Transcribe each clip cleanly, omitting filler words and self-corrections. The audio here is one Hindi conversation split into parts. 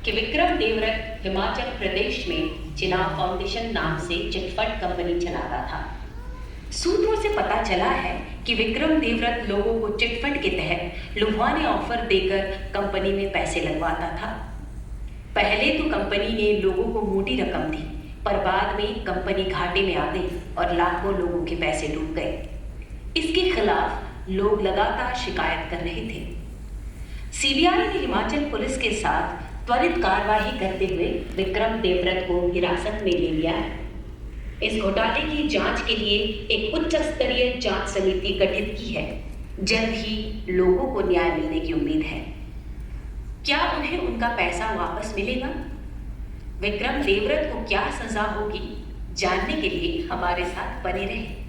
कि विक्रम देवरत हिमाचल प्रदेश में चिनाब फाउंडेशन नाम से चिटफंड कंपनी चलाता था। सूत्रों से पता चला है कि विक्रम देवरत लोगों को चिटफंड के तहत लुभाने ऑफर देकर कंपनी में पैसे लगवाता था। पहले तो कंपनी ने लोगों को मोटी रकम दी, पर बाद में कंपनी घाटे में आ गई और लाखों लोगों के पैसे डूब गए। इसके खिलाफ लोग लगातार शिकायत कर रहे थे। सीबीआई ने हिमाचल पुलिस के साथ त्वरित कार्रवाई करते हुए विक्रम देवरत को हिरासत में ले लिया है। इस घोटाले की जांच के लिए एक उच्च स्तरीय जांच समिति गठित की है। जल्द ही लोगों को न्याय मिलने की उम्मीद है। क्या उन्हें उनका पैसा वापस मिलेगा? विक्रम देवरत को क्या सजा होगी, जानने के लिए हमारे साथ बने रहें।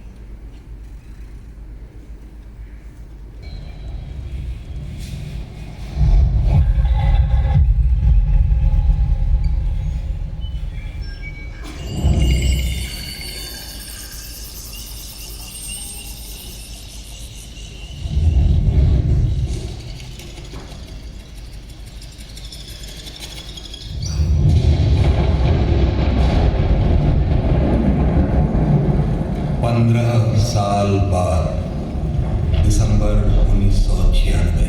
साल बाद दिसंबर 1996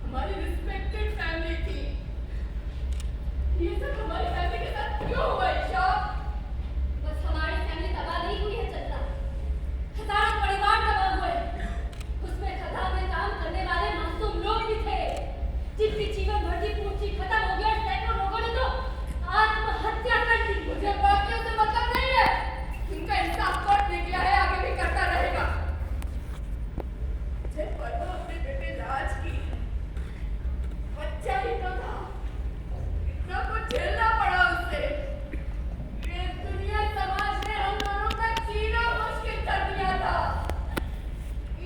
हमारी रिस्पेक्टेड फैमिली थी। ये सब हमारी फैमिली के साथ क्यों हुआ ईशा? बस हमारी फैमिली तबाह नहीं हुई है चंद्रा, हजारों परिवार तबाह हुए। उसमें खदा में काम करने वाले मासूम लोग भी थे जिनकी जीवन भर की पूंजी खत्म हो गई और सैकड़ों लोगों ने तो आत्महत्या कर दी। मुझे बाकियों से मतलब नहीं है। उनका इंसाफ कोर्ट ने किया है, आगे भी करता रहेगा। मुझे परवाह अपने बेटे राज की। बच्चा ही तो था, इतना कुछ झेलना पड़ा उसे। ये दुनिया समाज ने हम दोनों का जीना मुश्किल कर दिया था।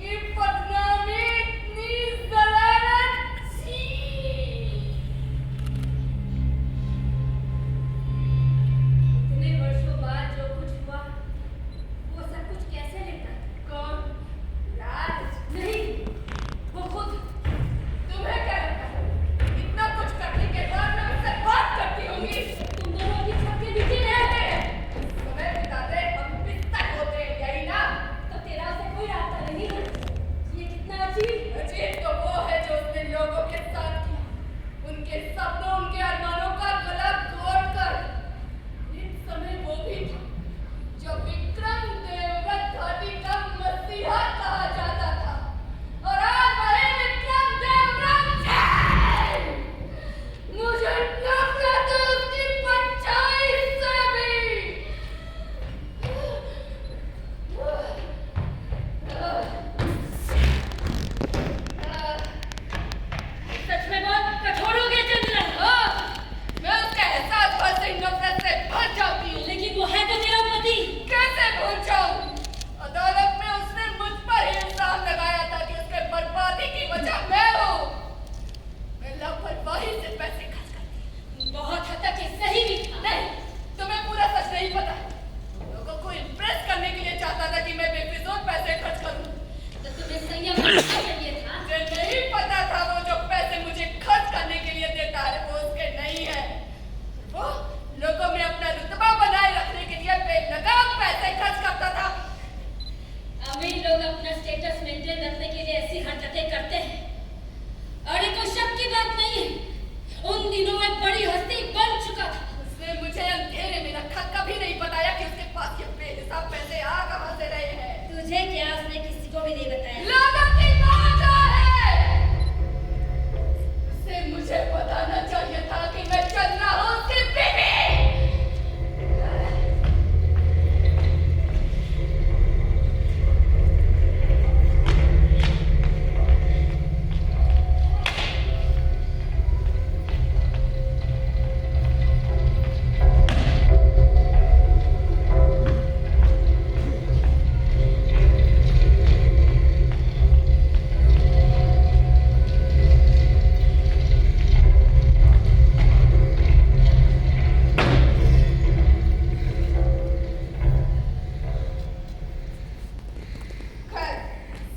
ये बदनामी, इतनी ज़लालत, छी! इतने वर्षों बाद जो कुछ हुआ वो सब कुछ कैसे लेता? कौन? राज? नहीं, वो खुद। तुम्हें क्या लगता है? इतना कुछ करने के बाद मैं उससे बात करती होंगी? तुम दोनों अभी छत के नीचे रहते हैं, समय बिताते हम बिस्तर होते हैं, यही ना? तो तेरा उसे कोई रास्ता नहीं है। ये कितना अजीब। अजीब तो वो है जो उसने लोगों के साथ किया, उनके सपनों, उनके अरमानों का गला तोड़कर। एक समय वो भी था जब विक्रम देवव्रत घाटी का मसीहा कहा जाता था, और आज वही विक्रम देवव्रत है। मुझे नफरत है उसकी परछाई से भी। सच में बहुत कठोर हो गया चंद्रा। मैं उसके एहसास पर से नफरत से भर जाती हूँ। लेकिन वो है तो तेरा पति। कैसे भूल जाऊं? अदालत में उसने मुझ पर ही इल्जाम लगाया था कि उसके बर्बादी की वजह मैं हूँ। मैं लापरवाही से पैसे खर्च करती। बहुत हद तक ये सही भी था। नहीं, तुम्हें पूरा सच नहीं पता। लोगों को इम्प्रेस करने के लिए चाहता था कि मैं बेफिजूल पैसे खर्च करूं। तो तुम्हें संयम रखना चाहिए था। मुझे नहीं पता था वो जो पैसे मुझे खर्च करने के लिए देता है वो उसके नहीं है। वो लोगों में अपना रुतबा बनाए रखने के लिए बेलगाम पैसे खर्च करता था। अमीर लोग अपना स्टेटस मेंटेन रखने के लिए ऐसी हरकतें करते हैं, और ये कोई शक की बात नहीं है। उन दिनों में बड़ी हस्ती बन चुका था। उसने मुझे अंधेरे में रखा, कभी नहीं बताया कि उसके पास ये बेहिसाब पैसे आ कहां से रहे हैं। तुझे क्या उसने किसी को भी नहीं बताया? लोगों की बात है। उसे मुझे बताना चाहिए था कि मैं चंद्रा हूं उसकी बीवी। खैर,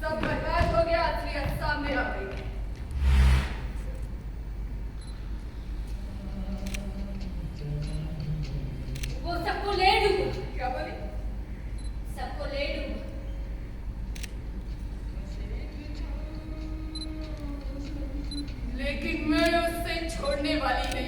सब बर्बाद हो गया, असलियत सामने आ गई। वो सबको ले डूबा। क्या बोली? सबको ले डूबा। लेकिन मैं उससे छोड़ने वाली नहीं।